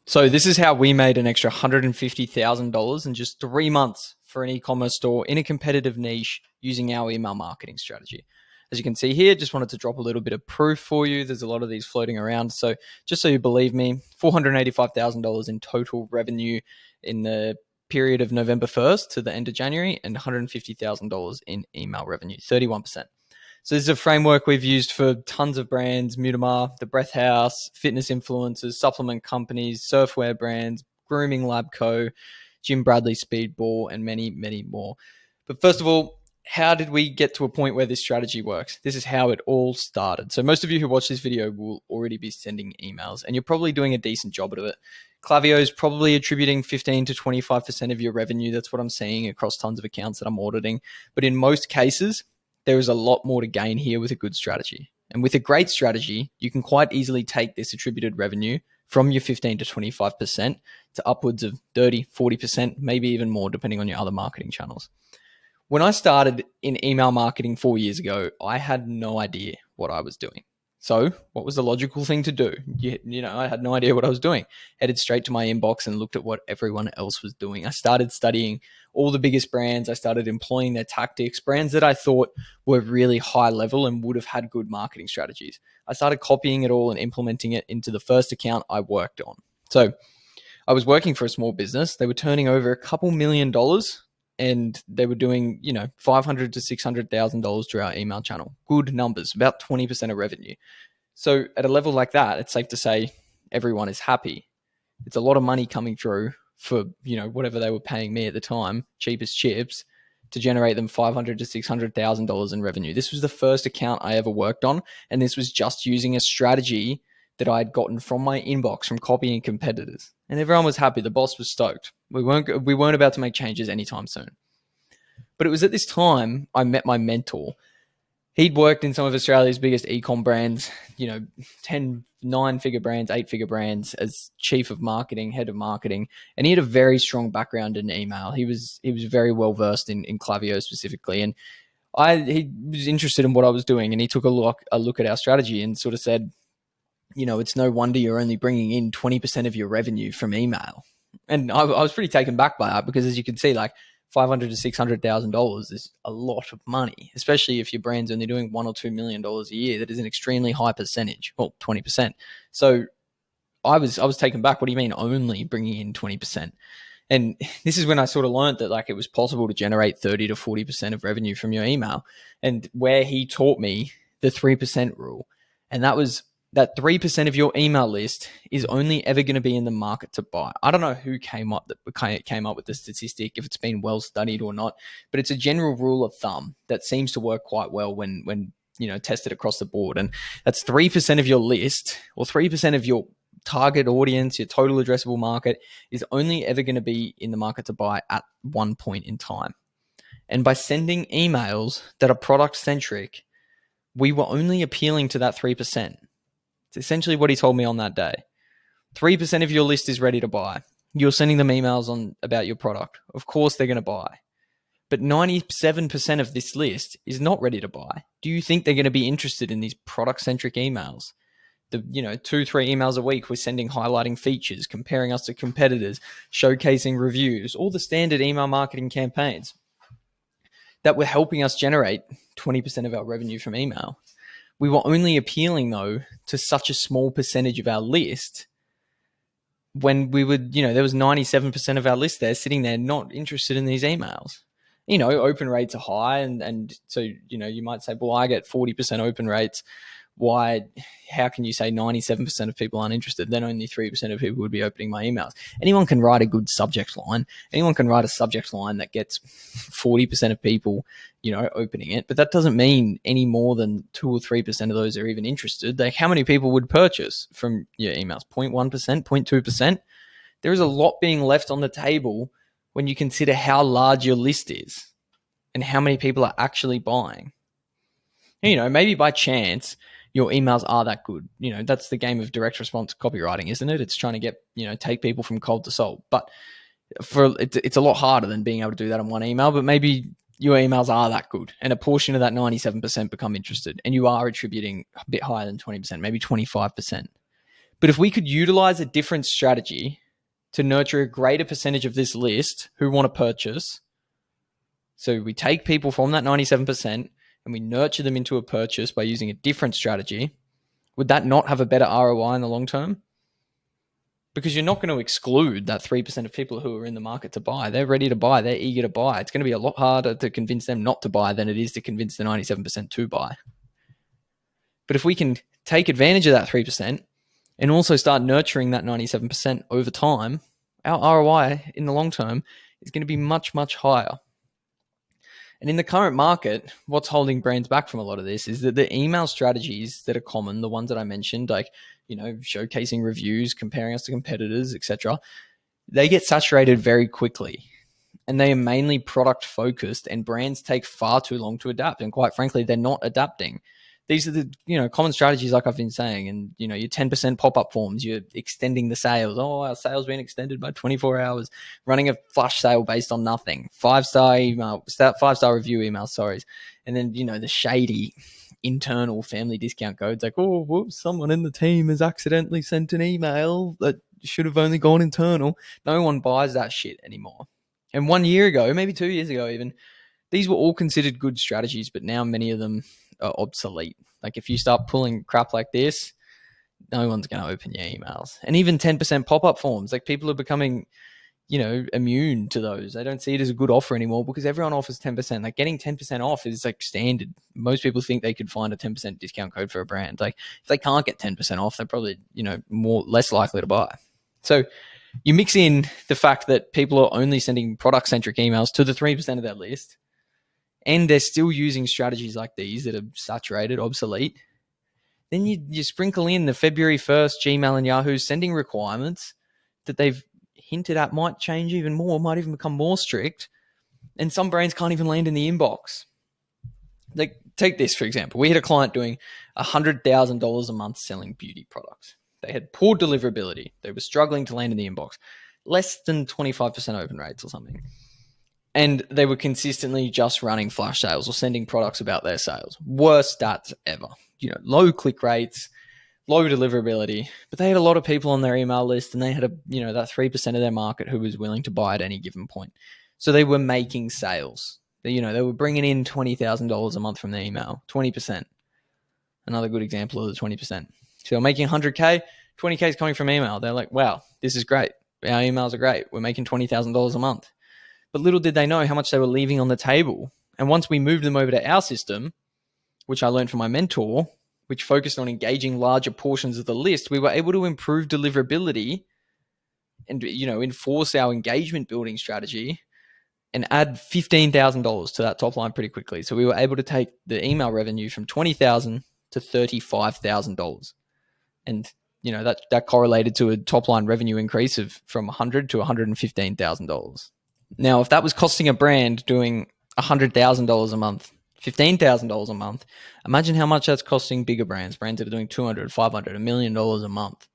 So this is how we made an extra $150,000 in just 3 months for an e-commerce store in a competitive niche using our email marketing strategy. As you can see here, just wanted to drop a little bit of proof for you. There's a lot of these floating around. So just so you believe me, $485,000 in total revenue in the period of November 1st to the end of January, and $150,000 in email revenue, 31%. So this is a framework we've used for tons of brands: Mutamar, The Breath House, fitness influencers, supplement companies, surfwear brands, Grooming Lab Co., Jim Bradley Speedball, and many, many more. But first of all, how did we get to a point where this strategy works? This is how it all started. So most of you who watch this video will already be sending emails, and you're probably doing a decent job of it. Klaviyo is probably attributing 15 to 25% of your revenue. That's what I'm seeing across tons of accounts that I'm auditing. But in most cases, there is a lot more to gain here with a good strategy. And with a great strategy, you can quite easily take this attributed revenue from your 15 to 25% to upwards of 30, 40%, maybe even more, depending on your other marketing channels. When I started in email marketing 4 years ago, I had no idea what I was doing. So what was the logical thing to do? I had no idea what I was doing. Headed straight to my inbox and looked at what everyone else was doing. I started studying all the biggest brands. I started employing their tactics, brands that I thought were really high level and would have had good marketing strategies. I started copying it all and implementing it into the first account I worked on. So I was working for a small business. They were turning over a couple $1,000,000, and they were doing, $500,000 to $600,000 through our email channel. Good numbers, about 20% of revenue. So at a level like that, it's safe to say everyone is happy. It's a lot of money coming through for, whatever they were paying me at the time, cheapest chips, to generate them $500,000 to $600,000 in revenue. This was the first account I ever worked on, and this was just using a strategy that I had gotten from my inbox from copying competitors. And everyone was happy. The boss was stoked. We weren't about to make changes anytime soon. But it was at this time I met my mentor. He'd worked in some of Australia's biggest ecom brands, 10, 9-figure brands, 8-figure brands, as chief of marketing, head of marketing. And he had a very strong background in email. He was very well versed in Klaviyo specifically. And he was interested in what I was doing. And he took a look at our strategy and sort of said, it's no wonder you're only bringing in 20% of your revenue from email. And I was pretty taken back by that, because as you can see, like $500,000 to $600,000 is a lot of money, especially if your brand's only doing $1 or $2 million a year. That is an extremely high percentage, well, 20%. So I was taken back. What do you mean only bringing in 20%? And this is when I sort of learned that it was possible to generate 30 to 40% of revenue from your email. And where he taught me the 3% rule, and that was that 3% of your email list is only ever going to be in the market to buy. I don't know who came up with the statistic, if it's been well studied or not, but it's a general rule of thumb that seems to work quite well when tested across the board. And that's 3% of your list, or 3% of your target audience, your total addressable market, is only ever going to be in the market to buy at one point in time. And by sending emails that are product centric, we were only appealing to that 3%. It's essentially what he told me on that day. 3% of your list is ready to buy. You're sending them emails about your product. Of course they're going to buy. But 97% of this list is not ready to buy. Do you think they're going to be interested in these product-centric emails? The 2-3 emails a week we're sending, highlighting features, comparing us to competitors, showcasing reviews, all the standard email marketing campaigns that were helping us generate 20% of our revenue from email. We were only appealing, though, to such a small percentage of our list, when we would, there was 97% of our list there sitting there not interested in these emails. Open rates are high. And so, you might say, well, I get 40% open rates. Why? How can you say 97% of people aren't interested? Then only 3% of people would be opening my emails. Anyone can write a good subject line. Anyone can write a subject line that gets 40% of people, opening it. But that doesn't mean any more than 2 or 3% of those are even interested. How many people would purchase from your emails? 0.1%, 0.2%? There is a lot being left on the table when you consider how large your list is and how many people are actually buying. Maybe by chance, your emails are that good. That's the game of direct response copywriting, isn't it? It's trying to get, take people from cold to sold. But it's a lot harder than being able to do that on one email. But maybe your emails are that good, and a portion of that 97% become interested, and you are attributing a bit higher than 20%, maybe 25%. But if we could utilize a different strategy to nurture a greater percentage of this list who want to purchase, so we take people from that 97% and we nurture them into a purchase by using a different strategy, would that not have a better ROI in the long term? Because you're not going to exclude that 3% of people who are in the market to buy. They're ready to buy. They're eager to buy. It's going to be a lot harder to convince them not to buy than it is to convince the 97% to buy. But if we can take advantage of that 3% and also start nurturing that 97% over time, our ROI in the long term is going to be much, much higher. And in the current market, what's holding brands back from a lot of this is that the email strategies that are common, the ones that I mentioned, like, showcasing reviews, comparing us to competitors, etc., they get saturated very quickly. And they are mainly product focused, and brands take far too long to adapt. And quite frankly, they're not adapting. These are the common strategies, like I've been saying, and your 10% pop-up forms, you're extending the sales. Oh, our sales been extended by 24 hours. Running a flash sale based on nothing. 5-star email, 5-star review email, sorry. And then the shady internal family discount codes, like, oh, whoops, someone in the team has accidentally sent an email that should have only gone internal. No one buys that shit anymore. And 1 year ago, maybe 2 years ago even, these were all considered good strategies, but now many of them are obsolete. Like, if you start pulling crap like this, no one's going to open your emails. And even 10% pop-up forms, like, people are becoming, immune to those. They don't see it as a good offer anymore because everyone offers 10%. Like, getting 10% off is like standard. Most people think they could find a 10% discount code for a brand. Like, if they can't get 10% off, they're probably, less likely to buy. So you mix in the fact that people are only sending product-centric emails to the 3% of their list, and they're still using strategies like these that are saturated, obsolete, then you sprinkle in the February 1st Gmail and Yahoo sending requirements that they've hinted at might change even more, might even become more strict, and some brands can't even land in the inbox. Like, take this, for example. We had a client doing $100,000 a month selling beauty products. They had poor deliverability. They were struggling to land in the inbox. Less than 25% open rates or something. And they were consistently just running flash sales or sending products about their sales. Worst stats ever. Low click rates, low deliverability. But they had a lot of people on their email list, and they had that 3% of their market who was willing to buy at any given point. So they were making sales. They were bringing in $20,000 a month from their email. 20%. Another good example of the 20%. So they're making 100K, 20K is coming from email. They're like, wow, this is great. Our emails are great. We're making $20,000 a month. But little did they know how much they were leaving on the table. And once we moved them over to our system, which I learned from my mentor, which focused on engaging larger portions of the list, we were able to improve deliverability and enforce our engagement building strategy and add $15,000 to that top line pretty quickly. So we were able to take the email revenue from $20,000 to $35,000. And that correlated to a top line revenue increase of from $100,000 to $115,000. Now, if that was costing a brand doing $100,000 a month, $15,000 a month, imagine how much that's costing bigger brands that are doing $200,000, $500,000, $1 million a month.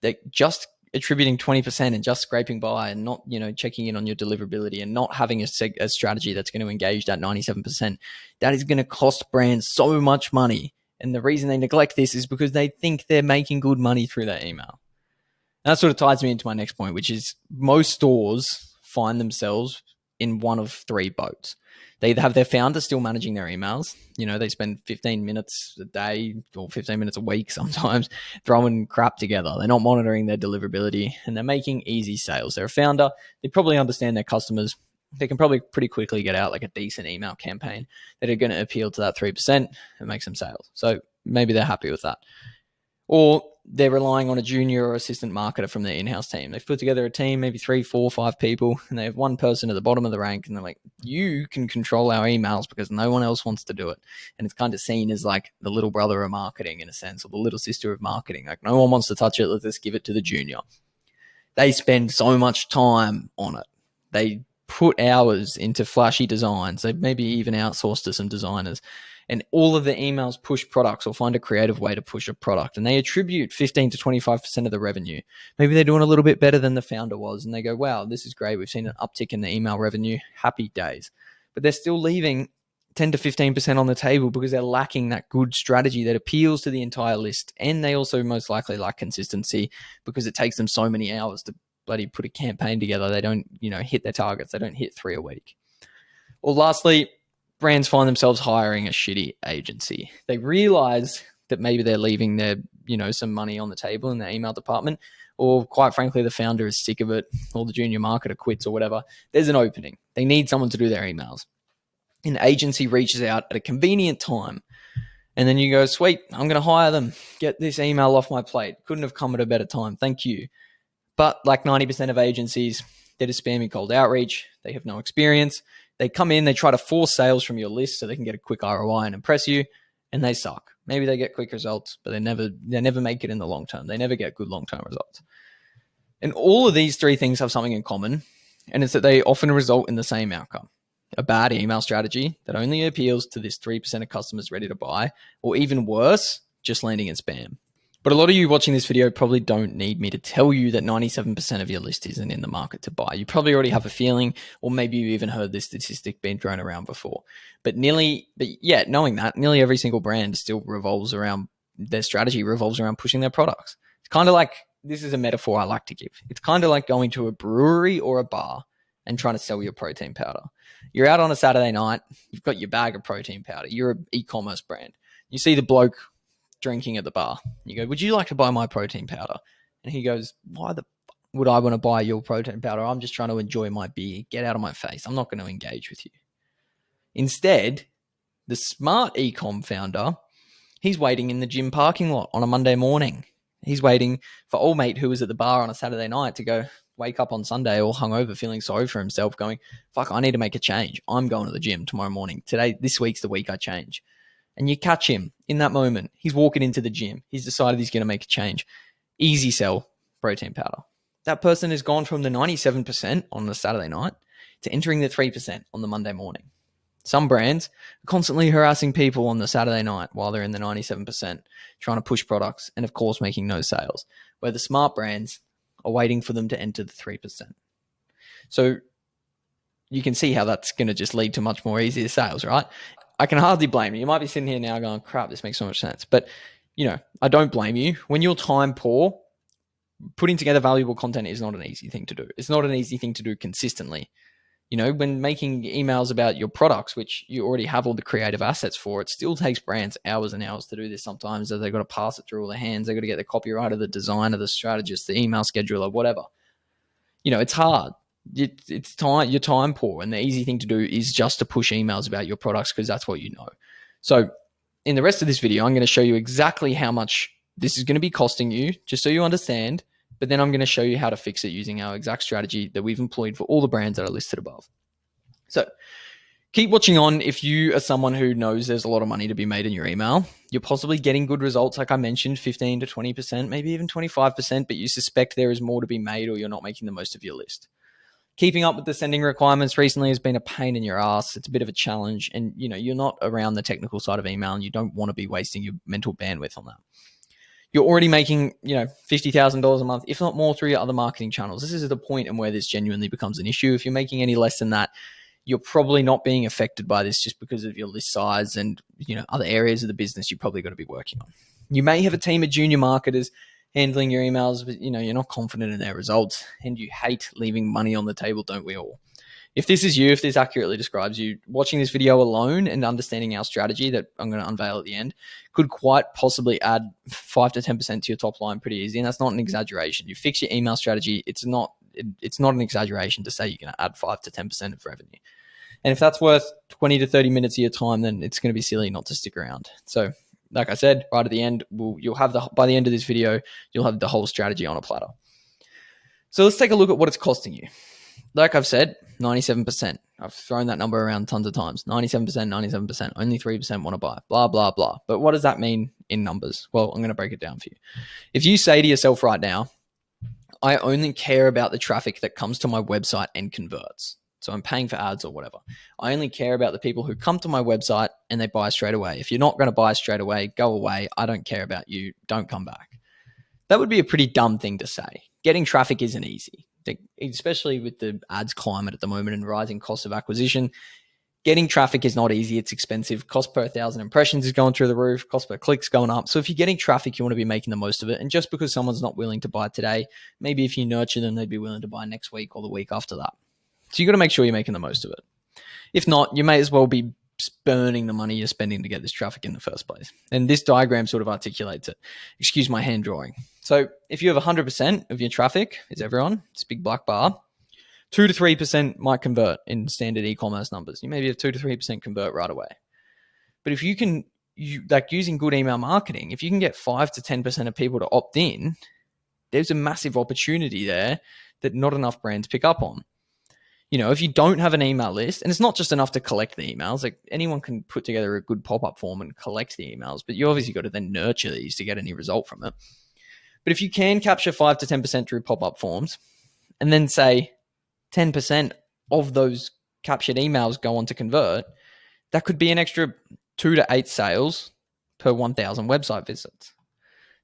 They're just attributing 20% and just scraping by and not, checking in on your deliverability and not having a strategy that's going to engage that 97%. That is going to cost brands so much money. And the reason they neglect this is because they think they're making good money through that email. And that sort of ties me into my next point, which is most stores find themselves in one of three boats. They either have their founder still managing their emails. They spend 15 minutes a day or 15 minutes a week sometimes throwing crap together. They're not monitoring their deliverability, and they're making easy sales. They're a founder. They probably understand their customers. They can probably pretty quickly get out like a decent email campaign that are going to appeal to that 3% and make some sales. So maybe they're happy with that. Or they're relying on a junior or assistant marketer from their in-house team. They've put together a team, maybe 3, 4, 5 people, and they have one person at the bottom of the rank, and they're like, you can control our emails because no one else wants to do it. And it's kind of seen as like the little brother of marketing in a sense, or the little sister of marketing. Like, no one wants to touch it. Let's just give it to the junior. They spend so much time on it. They put hours into flashy designs. They maybe even outsourced to some designers. And all of the emails push products or find a creative way to push a product. And they attribute 15 to 25% of the revenue. Maybe they're doing a little bit better than the founder was. And they go, wow, this is great. We've seen an uptick in the email revenue. Happy days. But they're still leaving 10 to 15% on the table because they're lacking that good strategy that appeals to the entire list. And they also most likely lack consistency because it takes them so many hours to bloody put a campaign together. They don't, hit their targets. They don't hit 3 a week. Or lastly, brands find themselves hiring a shitty agency. They realize that maybe they're leaving their, some money on the table in their email department, or quite frankly, the founder is sick of it, or the junior marketer quits or whatever. There's an opening. They need someone to do their emails. An agency reaches out at a convenient time, and then you go, sweet, I'm going to hire them. Get this email off my plate. Couldn't have come at a better time. Thank you. But like 90% of agencies, they're just spamming cold outreach. They have no experience. They come in, they try to force sales from your list so they can get a quick ROI and impress you, and they suck. Maybe they get quick results, but they never make it in the long term. They never get good long-term results. And all of these 3 things have something in common, and it's that they often result in the same outcome. A bad email strategy that only appeals to this 3% of customers ready to buy, or even worse, just landing in spam. But a lot of you watching this video probably don't need me to tell you that 97% of your list isn't in the market to buy. You probably already have a feeling, or maybe you even heard this statistic being thrown around before. But knowing that, nearly every single brand still their strategy revolves around pushing their products. It's kind of like, this is a metaphor I like to give. It's kind of like going to a brewery or a bar and trying to sell your protein powder. You're out on a Saturday night, you've got your bag of protein powder, you're an e-commerce brand. You see the bloke drinking at the bar. You go, would you like to buy my protein powder? And he goes, why the would I want to buy your protein powder? I'm just trying to enjoy my beer. Get out of my face. I'm not going to engage with you. Instead, the smart Ecom founder, he's waiting in the gym parking lot on a Monday morning. He's waiting for old mate who was at the bar on a Saturday night to go wake up on Sunday all hungover, feeling sorry for himself, going, fuck, I need to make a change. I'm going to the gym tomorrow morning. This week's the week I change. And you catch him in that moment. He's walking into the gym. He's decided he's going to make a change. Easy sell protein powder. That person has gone from the 97% on the Saturday night to entering the 3% on the Monday morning. Some brands are constantly harassing people on the Saturday night while they're in the 97%, trying to push products and, of course, making no sales, where the smart brands are waiting for them to enter the 3%. So you can see how that's going to just lead to much more easier sales, right? I can hardly blame you. You might be sitting here now going, crap, this makes so much sense. But, I don't blame you. When you're time poor, putting together valuable content is not an easy thing to do. It's not an easy thing to do consistently. When making emails about your products, which you already have all the creative assets for, it still takes brands hours and hours to do this sometimes. They've got to pass it through all their hands. They've got to get the copywriter, the designer, the strategist, the email scheduler, whatever. It's hard. It's time. You're time poor, and the easy thing to do is just to push emails about your products because that's what you know. So in the rest of this video, I'm going to show you exactly how much this is going to be costing you, just so you understand. But then I'm going to show you how to fix it using our exact strategy that we've employed for all the brands that are listed above. So keep watching on. If you are someone who knows there's a lot of money to be made in your email, you're possibly getting good results, like I mentioned, 15 to 20%, maybe even 25%, but you suspect there is more to be made or you're not making the most of your list. Keeping up with the sending requirements recently has been a pain in your ass. It's a bit of a challenge, and you're not around the technical side of email, and you don't want to be wasting your mental bandwidth on that. You're already making, $50,000 a month, if not more, through your other marketing channels. This is the point in where this genuinely becomes an issue. If you're making any less than that, you're probably not being affected by this just because of your list size and, other areas of the business you've probably got to be working on. You may have a team of junior marketers handling your emails, but, you're not confident in their results and you hate leaving money on the table, don't we all? If this is you, if this accurately describes you, watching this video alone and understanding our strategy that I'm going to unveil at the end could quite possibly add 5 to 10% to your top line pretty easy. And that's not an exaggeration. You fix your email strategy. It's not an exaggeration to say you're going to add 5 to 10% of revenue. And if that's worth 20 to 30 minutes of your time, then it's going to be silly not to stick around. So like I said, right at the end, by the end of this video, you'll have the whole strategy on a platter. So let's take a look at what it's costing you. Like I've said, 97%. I've thrown that number around tons of times. 97%, 97%. Only 3% want to buy. Blah, blah, blah. But what does that mean in numbers? Well, I'm going to break it down for you. If you say to yourself right now, I only care about the traffic that comes to my website and converts. So I'm paying for ads or whatever. I only care about the people who come to my website and they buy straight away. If you're not going to buy straight away, go away. I don't care about you. Don't come back. That would be a pretty dumb thing to say. Getting traffic isn't easy, especially with the ads climate at the moment and rising costs of acquisition. getting traffic is not easy. It's expensive. Cost per 1,000 impressions is going through the roof. Cost per click's going up. So if you're getting traffic, you want to be making the most of it. And just because someone's not willing to buy today, maybe if you nurture them, they'd be willing to buy next week or the week after that. So you got to make sure you're making the most of it. If not, you may as well be burning the money you're spending to get this traffic in the first place. And this diagram sort of articulates it. Excuse my hand drawing. So if you have 100% of your traffic, is everyone, it's a big black bar, 2 to 3% might convert in standard e-commerce numbers. You maybe have 2 to 3% convert right away. But if you can, like using good email marketing, if you can get 5 to 10% of people to opt in, there's a massive opportunity there that not enough brands pick up on. You know, if you don't have an email list, and it's not just enough to collect the emails, like anyone can put together a good pop-up form and collect the emails, but you obviously got to then nurture these to get any result from it. But if you can capture 5 to 10% through pop-up forms, and then say 10% of those captured emails go on to convert, that could be an extra 2 to 8 sales per 1,000 website visits.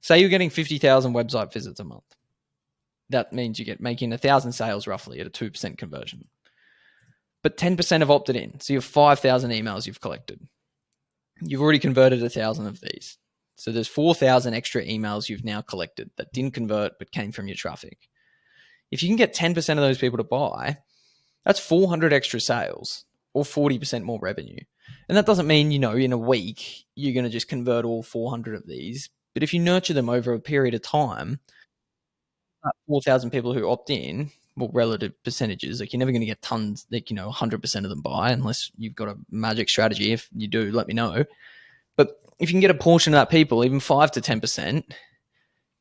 Say you're getting 50,000 website visits a month. That means you get making 1,000 sales roughly at a 2% conversion. But 10% have opted in. So you have 5,000 emails you've collected. You've already converted 1,000 of these. So there's 4,000 extra emails you've now collected that didn't convert but came from your traffic. If you can get 10% of those people to buy, that's 400 extra sales or 40% more revenue. And that doesn't mean, you know, in a week, you're going to just convert all 400 of these. But if you nurture them over a period of time, 4,000 people who opt in, well, relative percentages, like you're never going to get tons, like, you know, 100% of them buy unless you've got a magic strategy. If you do, let me know. But if you can get a portion of that people, even 5 to 10%,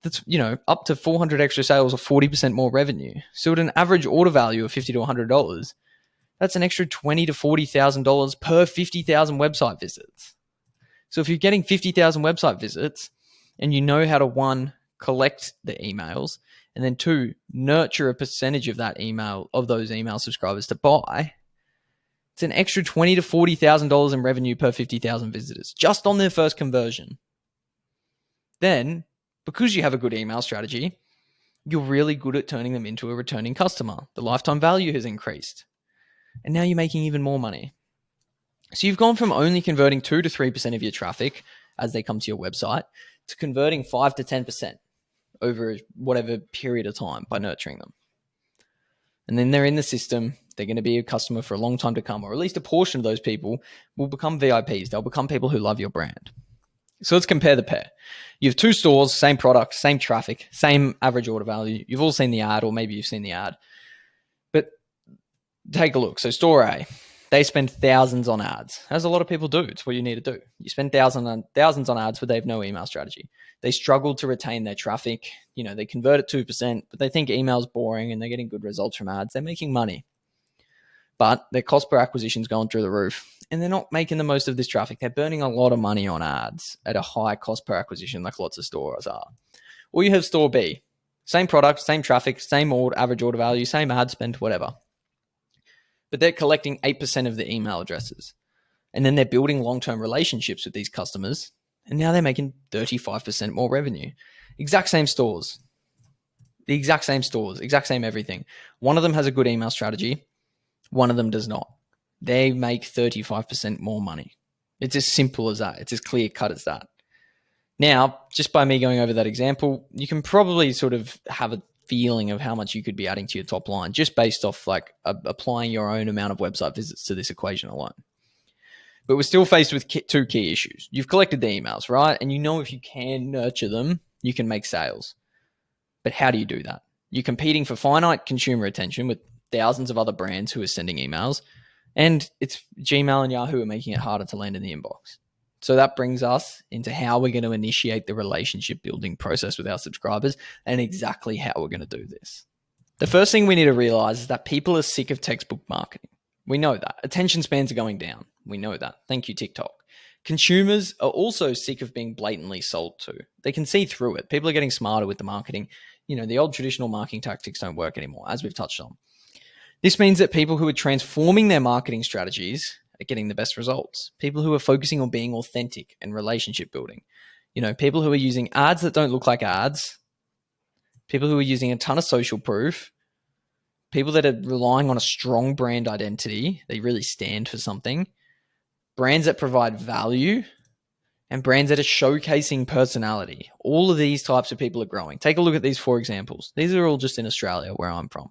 that's, you know, up to 400 extra sales or 40% more revenue. So at an average order value of $50 to $100, that's an extra $20,000 to $40,000 per 50,000 website visits. So if you're getting 50,000 website visits and you know how to, one, collect the emails, and then two, nurture a percentage of that email, of those email subscribers to buy, it's an extra $20,000 to $40,000 in revenue per 50,000 visitors just on their first conversion. Then, because you have a good email strategy, you're really good at turning them into a returning customer. The lifetime value has increased. And now you're making even more money. So you've gone from only converting 2 to 3% of your traffic as they come to your website to converting 5 to 10% over whatever period of time by nurturing them. And then they're in the system. They're going to be a customer for a long time to come, or at least a portion of those people will become VIPs. They'll become people who love your brand. So let's compare the pair. You have two stores, same product, same traffic, same average order value. You've all seen the ad, or maybe you've seen the ad. But take a look. So store A, they spend thousands on ads, as a lot of people do. It's what you need to do. You spend thousands on ads, but they have no email strategy. They struggle to retain their traffic. You know, they convert at 2%, but they think email's boring and they're getting good results from ads. They're making money, but their cost per acquisition's going through the roof and they're not making the most of this traffic. They're burning a lot of money on ads at a high cost per acquisition, like lots of stores are. Or you have store B, same product, same traffic, same average order value, same ad spend, whatever. But they're collecting 8% of the email addresses. And then they're building long-term relationships with these customers. And now they're making 35% more revenue. Exact same stores. The exact same stores, exact same everything. One of them has a good email strategy. One of them does not. They make 35% more money. It's as simple as that. It's as clear cut as that. Now, just by me going over that example, you can probably sort of have a feeling of how much you could be adding to your top line just based off like applying your own amount of website visits to this equation alone. But we're still faced with two key issues. You've collected the emails, right? And you know if you can nurture them, you can make sales. But how do you do that? You're competing for finite consumer attention with thousands of other brands who are sending emails. And it's Gmail and Yahoo are making it harder to land in the inbox. So that brings us into how we're going to initiate the relationship building process with our subscribers and exactly how we're going to do this. The first thing we need to realize is that people are sick of textbook marketing. We know that. Attention spans are going down. We know that. Thank you, TikTok. Consumers are also sick of being blatantly sold to. They can see through it. People are getting smarter with the marketing. You know, the old traditional marketing tactics don't work anymore, as we've touched on. This means that people who are transforming their marketing strategies are getting the best results. People who are focusing on being authentic and relationship building. You know, people who are using ads that don't look like ads. People who are using a ton of social proof. people that are relying on a strong brand identity, they really stand for something, brands that provide value, and brands that are showcasing personality. All of these types of people are growing. Take a look at these 4 examples. These are all just in Australia, where I'm from.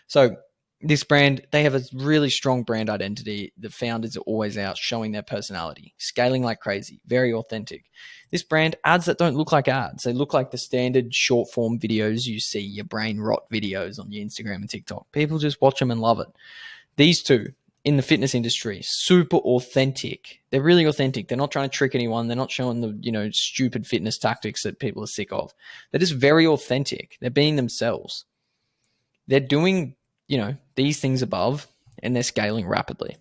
So this brand, they have a really strong brand identity. The founders are always out showing their personality, scaling like crazy, very authentic. This brand, ads that don't look like ads. They look like the standard short form videos you see, your brain rot videos on your Instagram and TikTok. People just watch them and love it. These 2, in the fitness industry, super authentic. They're really authentic. They're not trying to trick anyone. They're not showing the, stupid fitness tactics that people are sick of. They're just very authentic. They're being themselves. They're doing, these things above, and they're scaling rapidly.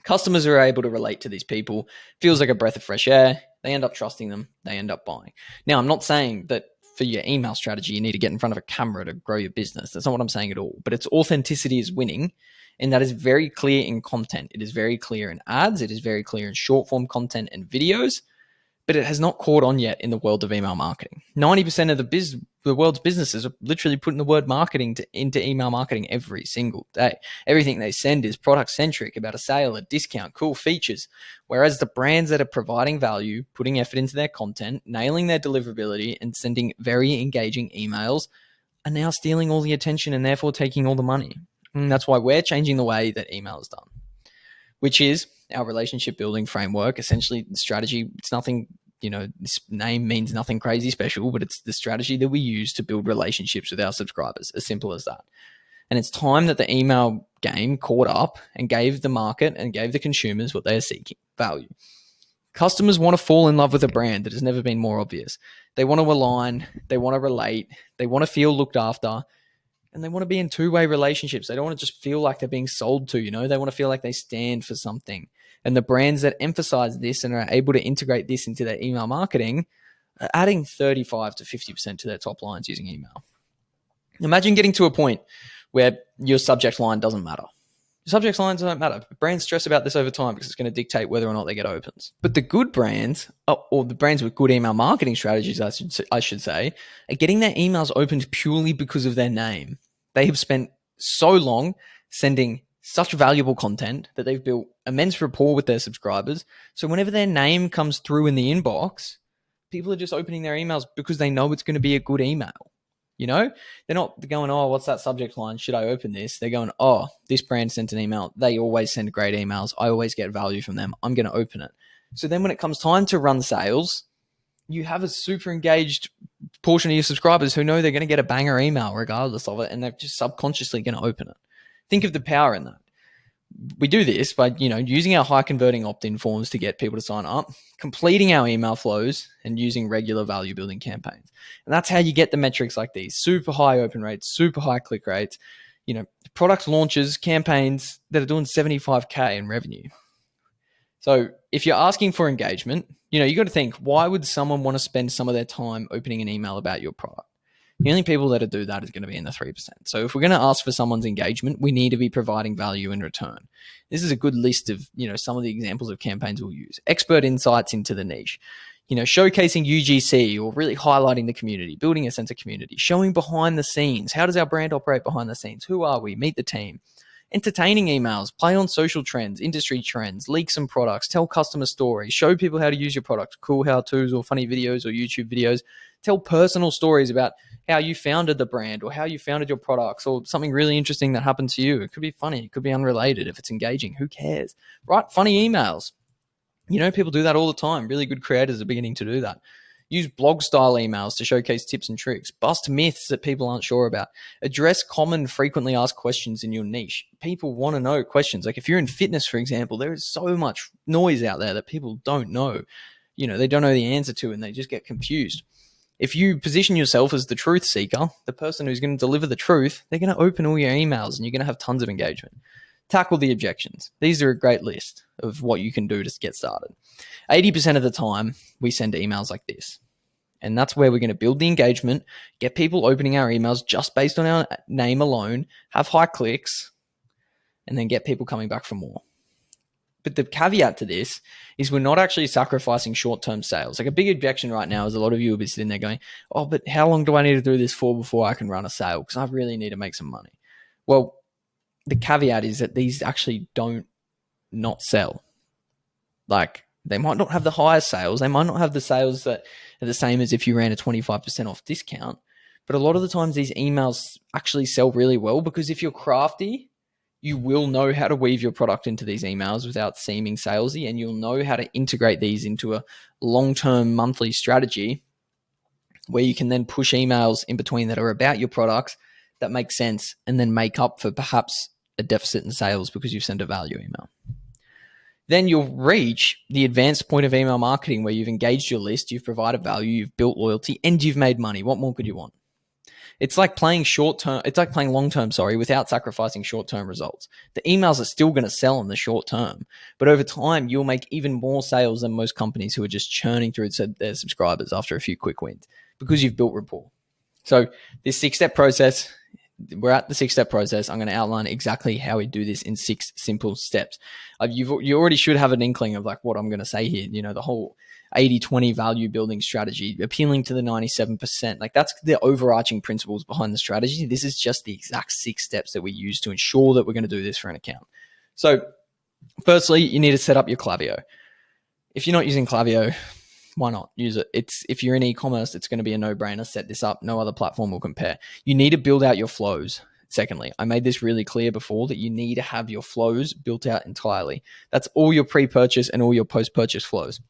Customers are able to relate to these people. Feels like a breath of fresh air. They end up trusting them. They end up buying. Now, I'm not saying that for your email strategy, you need to get in front of a camera to grow your business. That's not what I'm saying at all. But it's authenticity is winning. And that is very clear in content. It is very clear in ads. It is very clear in short form content and videos, but it has not caught on yet in the world of email marketing. 90% of the world's businesses are literally putting the word marketing into email marketing every single day. Everything they send is product centric, about a sale, a discount, cool features. Whereas the brands that are providing value, putting effort into their content, nailing their deliverability, and sending very engaging emails are now stealing all the attention and therefore taking all the money. And that's why we're changing the way that email is done, which is our relationship building framework. Essentially, the strategy, it's nothing, this name means nothing crazy special, but it's the strategy that we use to build relationships with our subscribers, as simple as that. And it's time that the email game caught up and gave the market and gave the consumers what they are seeking, value. Customers want to fall in love with a brand that has never been more obvious. They want to align, they want to relate, they want to feel looked after, and they want to be in 2-way relationships. They don't want to just feel like they're being sold to, they want to feel like they stand for something. And the brands that emphasize this and are able to integrate this into their email marketing are adding 35 to 50% to their top lines using email. Imagine getting to a point where your subject line doesn't matter. Subject lines don't matter. Brands stress about this over time because it's going to dictate whether or not they get opens. But the good brands, or the brands with good email marketing strategies, I should say, are getting their emails opened purely because of their name. They have spent so long sending such valuable content that they've built immense rapport with their subscribers. So whenever their name comes through in the inbox, people are just opening their emails because they know it's going to be a good email. They're not going, oh, what's that subject line? Should I open this? They're going, oh, this brand sent an email. They always send great emails. I always get value from them. I'm going to open it. So then when it comes time to run sales, you have a super engaged portion of your subscribers who know they're going to get a banger email regardless of it, and they're just subconsciously going to open it. Think of the power in that. We do this by, using our high converting opt-in forms to get people to sign up, completing our email flows, and using regular value building campaigns. And that's how you get the metrics like these: super high open rates, super high click rates, product launches, campaigns that are doing 75K in revenue. So if you're asking for engagement, you got to think, why would someone want to spend some of their time opening an email about your product? The only people that do that is going to be in the 3%. So if we're going to ask for someone's engagement, we need to be providing value in return. This is a good list of, some of the examples of campaigns we'll use. Expert insights into the niche, showcasing UGC or really highlighting the community, building a sense of community, showing behind the scenes. How does our brand operate behind the scenes? Who are we? Meet the team. Entertaining emails, play on social trends, industry trends, leak some products, tell customer stories, show people how to use your product, cool how-tos or funny videos or YouTube videos, tell personal stories about how you founded the brand or how you founded your products or something really interesting that happened to you. It could be funny. It could be unrelated. If it's engaging, who cares? Write funny emails. People do that all the time. Really good creators are beginning to do that. Use blog style emails to showcase tips and tricks. Bust myths that people aren't sure about. Address common, frequently asked questions in your niche. People want to know questions. Like if you're in fitness, for example, there is so much noise out there that people don't know. They don't know the answer to, and they just get confused. If you position yourself as the truth seeker, the person who's going to deliver the truth, they're going to open all your emails and you're going to have tons of engagement. Tackle the objections. These are a great list of what you can do to get started. 80% of the time, we send emails like this. And that's where we're going to build the engagement, get people opening our emails just based on our name alone, have high clicks, and then get people coming back for more. But the caveat to this is we're not actually sacrificing short-term sales. Like a big objection right now is a lot of you will be sitting there going, oh, but how long do I need to do this for before I can run a sale? Because I really need to make some money. Well, the caveat is that these actually don't not sell. Like, they might not have the highest sales. They might not have the sales that are the same as if you ran a 25% off discount. But a lot of the times these emails actually sell really well, because if you're crafty, you will know how to weave your product into these emails without seeming salesy, and you'll know how to integrate these into a long-term monthly strategy where you can then push emails in between that are about your products that make sense, and then make up for perhaps a deficit in sales because you've sent a value email. Then you'll reach the advanced point of email marketing where you've engaged your list, you've provided value, you've built loyalty, and you've made money. What more could you want? It's like playing long term, without sacrificing short term results. The emails are still going to sell in the short term, but over time, you'll make even more sales than most companies who are just churning through their subscribers after a few quick wins, because you've built rapport. So this 6-step process, we're at the 6-step process. I'm going to outline exactly how we do this in 6 simple steps. You already should have an inkling of like what I'm going to say here. You know, the whole 80-20 value building strategy, appealing to the 97%. Like, that's the overarching principles behind the strategy. This is just the exact 6 steps that we use to ensure that we're going to do this for an account. So firstly, you need to set up your Klaviyo. If you're not using Klaviyo, why not use it? If you're in e-commerce, it's going to be a no-brainer. Set this up. No other platform will compare. You need to build out your flows. Secondly, I made this really clear before that you need to have your flows built out entirely. That's all your pre-purchase and all your post-purchase flows.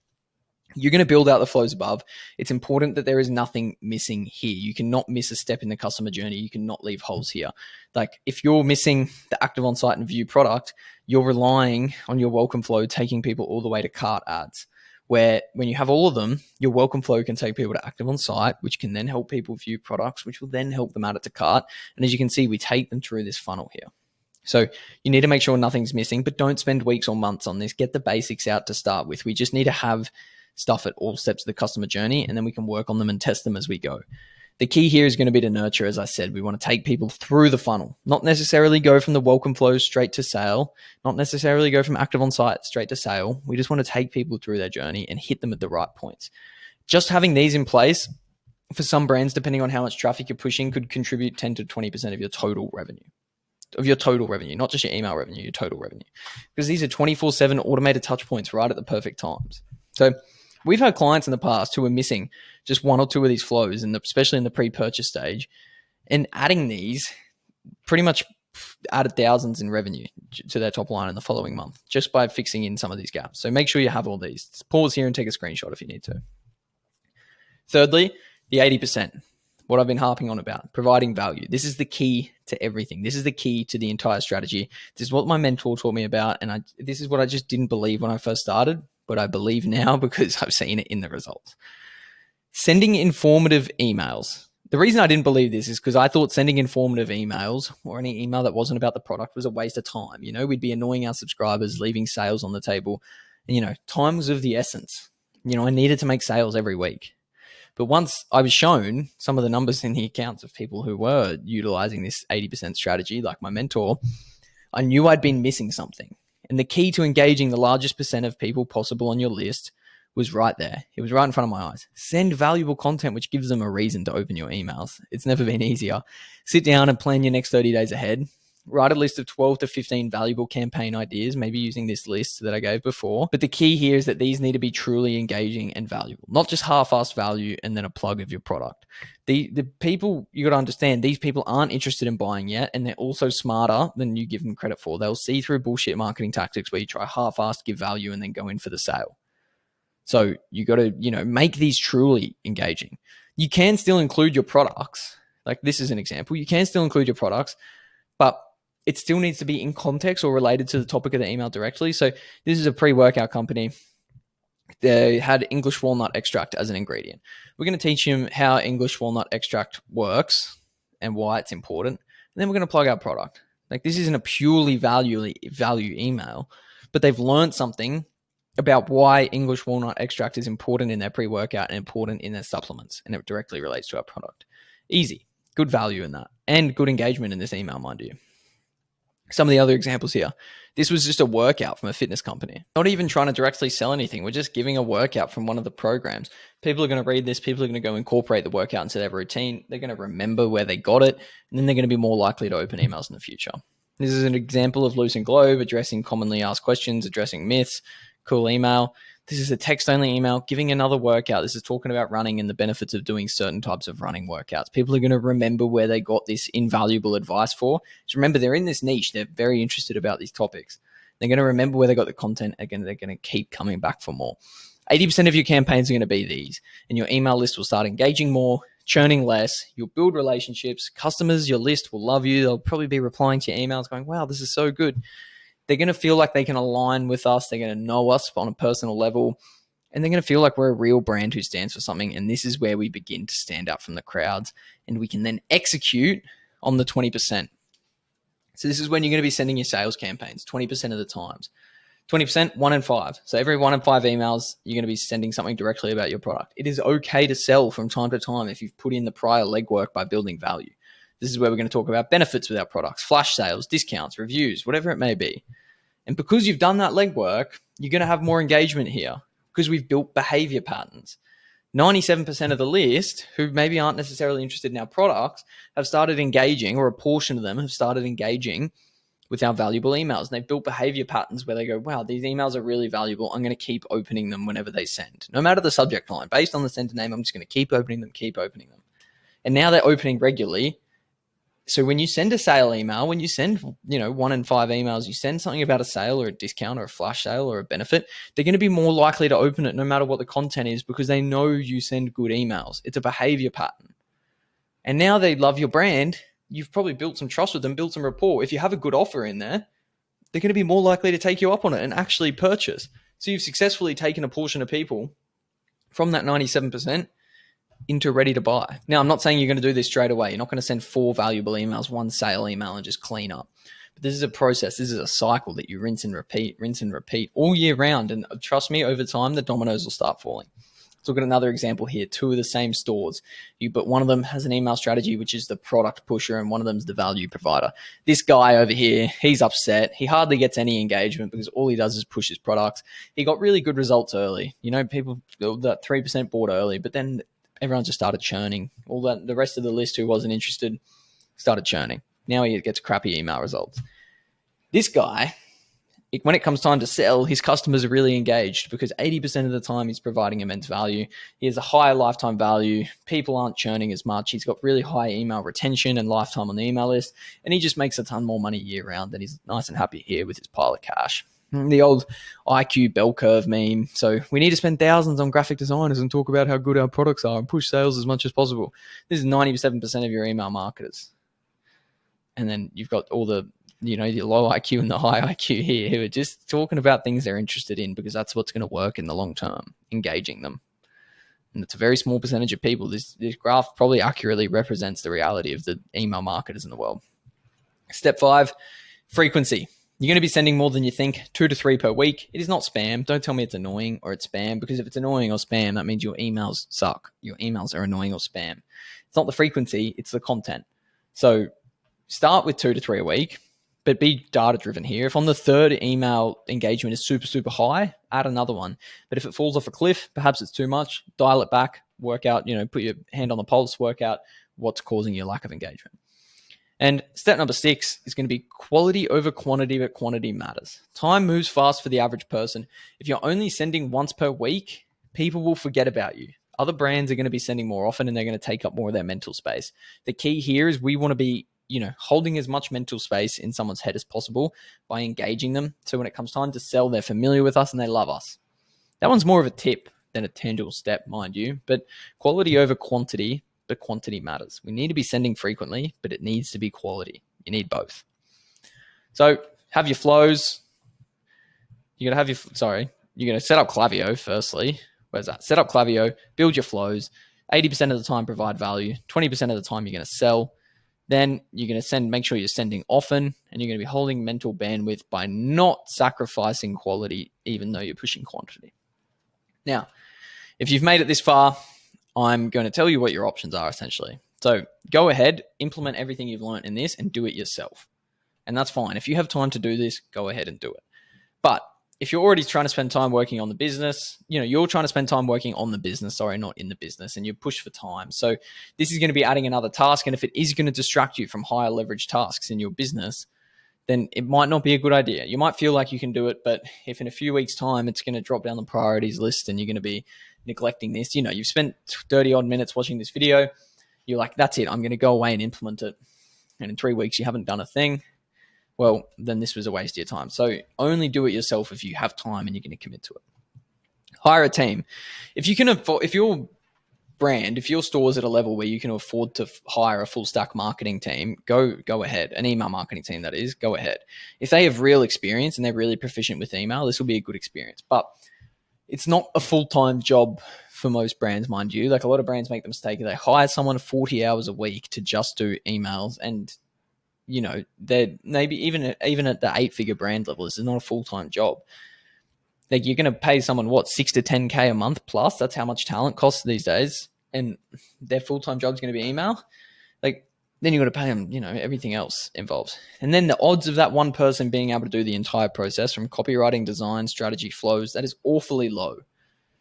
You're going to build out the flows above. It's important that there is nothing missing here. You cannot miss a step in the customer journey. You cannot leave holes here. Like, if you're missing the active on site and view product, you're relying on your welcome flow taking people all the way to cart ads, where when you have all of them, your welcome flow can take people to active on site, which can then help people view products, which will then help them add it to cart. And as you can see, we take them through this funnel here. So you need to make sure nothing's missing, but don't spend weeks or months on this. Get the basics out to start with. We just need to have stuff at all steps of the customer journey, and then we can work on them and test them as we go. The key here is going to be to nurture. As I said, we want to take people through the funnel, not necessarily go from the welcome flow straight to sale, not necessarily go from active on site straight to sale. We just want to take people through their journey and hit them at the right points. Just having these in place for some brands, depending on how much traffic you're pushing, could contribute 10 to 20% of your total revenue. Not just your email revenue, your total revenue. Because these are 24/7 automated touch points right at the perfect times. So we've had clients in the past who are missing just 1 or 2 of these flows, and especially in the pre-purchase stage, and adding these pretty much added thousands in revenue to their top line in the following month just by fixing in some of these gaps. So make sure you have all these. Just pause here and take a screenshot if you need to. Thirdly, the 80%. What I've been harping on about, providing value. This is the key to everything. This is the key to the entire strategy. This is what my mentor taught me about, and this is what I just didn't believe when I first started, but I believe now because I've seen it in the results. Sending informative emails. The reason I didn't believe this is because I thought sending informative emails or any email that wasn't about the product was a waste of time. You know, we'd be annoying our subscribers, leaving sales on the table. And, you know, time was of the essence. You know, I needed to make sales every week. But once I was shown some of the numbers in the accounts of people who were utilizing this 80% strategy, like my mentor, I knew I'd been missing something. And the key to engaging the largest percent of people possible on your list was right there. It was right in front of my eyes. Send valuable content, which gives them a reason to open your emails. It's never been easier. Sit down and plan your next 30 days ahead. Write a list of 12 to 15 valuable campaign ideas, maybe using this list that I gave before. But the key here is that these need to be truly engaging and valuable, not just half-assed value and then a plug of your product. The people, you got to understand, these people aren't interested in buying yet, and they're also smarter than you give them credit for. They'll see through bullshit marketing tactics where you try half-assed, give value, and then go in for the sale. So you got to, make these truly engaging. You can still include your products. Like, this is an example. You can still include your products, but it still needs to be in context or related to the topic of the email directly. So this is a pre-workout company. They had English walnut extract as an ingredient. We're going to teach them how English walnut extract works and why it's important. And then we're going to plug our product. Like, this isn't a purely value email, but they've learned something about why English walnut extract is important in their pre-workout and important in their supplements. And it directly relates to our product. Easy. Good value in that. And good engagement in this email, mind you. Some of the other examples here. This was just a workout from a fitness company. Not even trying to directly sell anything. We're just giving a workout from one of the programs. People are going to read this. People are going to go incorporate the workout into their routine. They're going to remember where they got it. And then they're going to be more likely to open emails in the future. This is an example of Loose and Globe, addressing commonly asked questions, addressing myths, cool email. This is a text-only email giving another workout. This is talking about running and the benefits of doing certain types of running workouts. People are going to remember where they got this invaluable advice for. So remember, they're in this niche. They're very interested about these topics. They're going to remember where they got the content. Again, they're going to keep coming back for more. 80% of your campaigns are going to be these, and your email list will start engaging more, churning less. You'll build relationships. Customers, your list will love you. They'll probably be replying to your emails going, wow, this is so good. They're going to feel like they can align with us. They're going to know us on a personal level, and they're going to feel like we're a real brand who stands for something. And this is where we begin to stand out from the crowds, and we can then execute on the 20%. So this is when you're going to be sending your sales campaigns 20% of the times. 20%, 1 in 5. So every 1 in 5 emails, you're going to be sending something directly about your product. It is okay to sell from time to time if you've put in the prior legwork by building value. This is where we're going to talk about benefits with our products, flash sales, discounts, reviews, whatever it may be. And because you've done that legwork, you're going to have more engagement here because we've built behavior patterns. 97% of the list, who maybe aren't necessarily interested in our products, have started engaging, or a portion of them have started engaging with our valuable emails. And they've built behavior patterns where they go, wow, these emails are really valuable. I'm going to keep opening them whenever they send. No matter the subject line, based on the sender name, I'm just going to keep opening them. And now they're opening regularly. So when you send a sale email, when you send, 1 in 5 emails, you send something about a sale or a discount or a flash sale or a benefit, they're going to be more likely to open it no matter what the content is because they know you send good emails. It's a behavior pattern. And now they love your brand. You've probably built some trust with them, built some rapport. If you have a good offer in there, they're going to be more likely to take you up on it and actually purchase. So you've successfully taken a portion of people from that 97% into ready to buy. Now, I'm not saying you're going to do this straight away. You're not going to send 4 valuable emails, 1 sale email, and just clean up. But this is a process. This is a cycle that you rinse and repeat all year round. And trust me, over time, the dominoes will start falling. Let's look at another example here. 2 of the same stores, but one of them has an email strategy, which is the product pusher, and one of them is the value provider. This guy over here, he's upset. He hardly gets any engagement because all he does is push his products. He got really good results early. People, that 3% bought early, but then everyone just started churning. All that, the rest of the list who wasn't interested started churning. Now he gets crappy email results. This guy, when it comes time to sell, his customers are really engaged because 80% of the time he's providing immense value. He has a higher lifetime value. People aren't churning as much. He's got really high email retention and lifetime on the email list. And he just makes a ton more money year round. And he's nice and happy here with his pile of cash. The old IQ bell curve meme. So we need to spend thousands on graphic designers and talk about how good our products are and push sales as much as possible. This is 97% of your email marketers. And then you've got all the, the low IQ and the high IQ here who are just talking about things they're interested in because that's what's going to work in the long term, engaging them. And it's a very small percentage of people. This graph probably accurately represents the reality of the email marketers in the world. Step 5, frequency. You're going to be sending more than you think, 2 to 3 per week. It is not spam. Don't tell me it's annoying or it's spam, because if it's annoying or spam, that means your emails suck. Your emails are annoying or spam. It's not the frequency, it's the content. So start with 2 to 3 a week, but be data-driven here. If on the 3rd email engagement is super, super high, add another one. But if it falls off a cliff, perhaps it's too much, dial it back, work out, put your hand on the pulse, work out what's causing your lack of engagement. And step number 6 is going to be quality over quantity, but quantity matters. Time moves fast for the average person. If you're only sending once per week, people will forget about you. Other brands are going to be sending more often and they're going to take up more of their mental space. The key here is we want to be, holding as much mental space in someone's head as possible by engaging them. So when it comes time to sell, they're familiar with us and they love us. That one's more of a tip than a tangible step, mind you, but quality over quantity. But quantity matters. We need to be sending frequently, but it needs to be quality. You need both. So have your flows. You're going to set up Klaviyo firstly. Where's that? Set up Klaviyo, build your flows. 80% of the time provide value. 20% of the time you're going to sell. Then you're going to make sure you're sending often, and you're going to be holding mental bandwidth by not sacrificing quality, even though you're pushing quantity. Now, if you've made it this far, I'm going to tell you what your options are essentially. So go ahead, implement everything you've learned in this and do it yourself. And that's fine. If you have time to do this, go ahead and do it. But if you're already trying to spend time working on the business, you're trying to spend time working on the business, sorry, not in the business, and you're pushed for time. So this is going to be adding another task. And if it is going to distract you from higher leverage tasks in your business, then it might not be a good idea. You might feel like you can do it, but if in a few weeks' time it's going to drop down the priorities list and you're going to be neglecting this, you've spent 30 odd minutes watching this video, you're like, that's it, I'm going to go away and implement it. And in 3 weeks, you haven't done a thing. Well, then this was a waste of your time. So only do it yourself if you have time and you're going to commit to it. Hire a team. If you can afford, if your brand, if your store's at a level where you can afford to hire a full stack marketing team, go ahead. An email marketing team, that is, go ahead. If they have real experience and they're really proficient with email, this will be a good experience. But it's not a full-time job for most brands, mind you. Like, a lot of brands make the mistake, they hire someone 40 hours a week to just do emails, and they're maybe even at the 8-figure brand level, this is not a full-time job. Like, you're going to pay someone, what, 6 to 10K a month plus? That's how much talent costs these days. And their full-time job is going to be email. Like, then you've got to pay them, everything else involved. And then the odds of that one person being able to do the entire process from copywriting, design, strategy, flows, that is awfully low.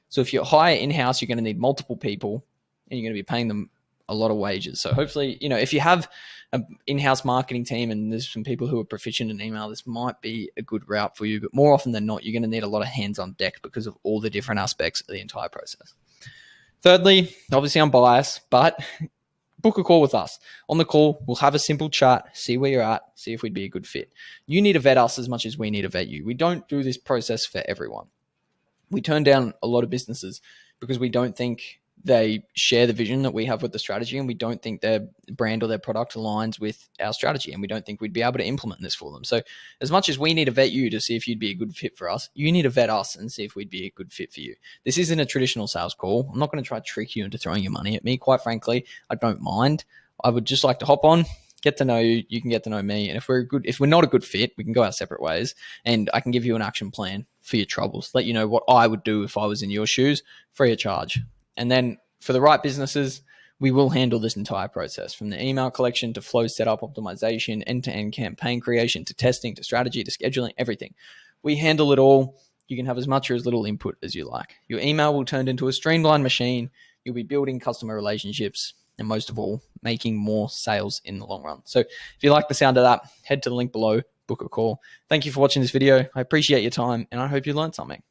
So if you hire in-house, you're going to need multiple people and you're going to be paying them a lot of wages. So hopefully, if you have an in-house marketing team and there's some people who are proficient in email, this might be a good route for you. But more often than not, you're going to need a lot of hands on deck because of all the different aspects of the entire process. Thirdly, obviously I'm biased, but book a call with us. On the call, we'll have a simple chat, see where you're at, see if we'd be a good fit. You need to vet us as much as we need to vet you. We don't do this process for everyone. We turn down a lot of businesses because we don't think they share the vision that we have with the strategy, and we don't think their brand or their product aligns with our strategy, and we don't think we'd be able to implement this for them. So as much as we need to vet you to see if you'd be a good fit for us, you need to vet us and see if we'd be a good fit for you. This isn't a traditional sales call. I'm not going to try to trick you into throwing your money at me. Quite frankly, I don't mind. I would just like to hop on, get to know you, you can get to know me. And if we're not a good fit, we can go our separate ways, and I can give you an action plan for your troubles, let you know what I would do if I was in your shoes, free of charge. And then for the right businesses, we will handle this entire process, from the email collection to flow setup, optimization, end-to-end campaign creation, to testing, to strategy, to scheduling, everything. We handle it all. You can have as much or as little input as you like. Your email will turn into a streamlined machine. You'll be building customer relationships, and most of all, making more sales in the long run. So if you like the sound of that, head to the link below, book a call. Thank you for watching this video. I appreciate your time, and I hope you learned something.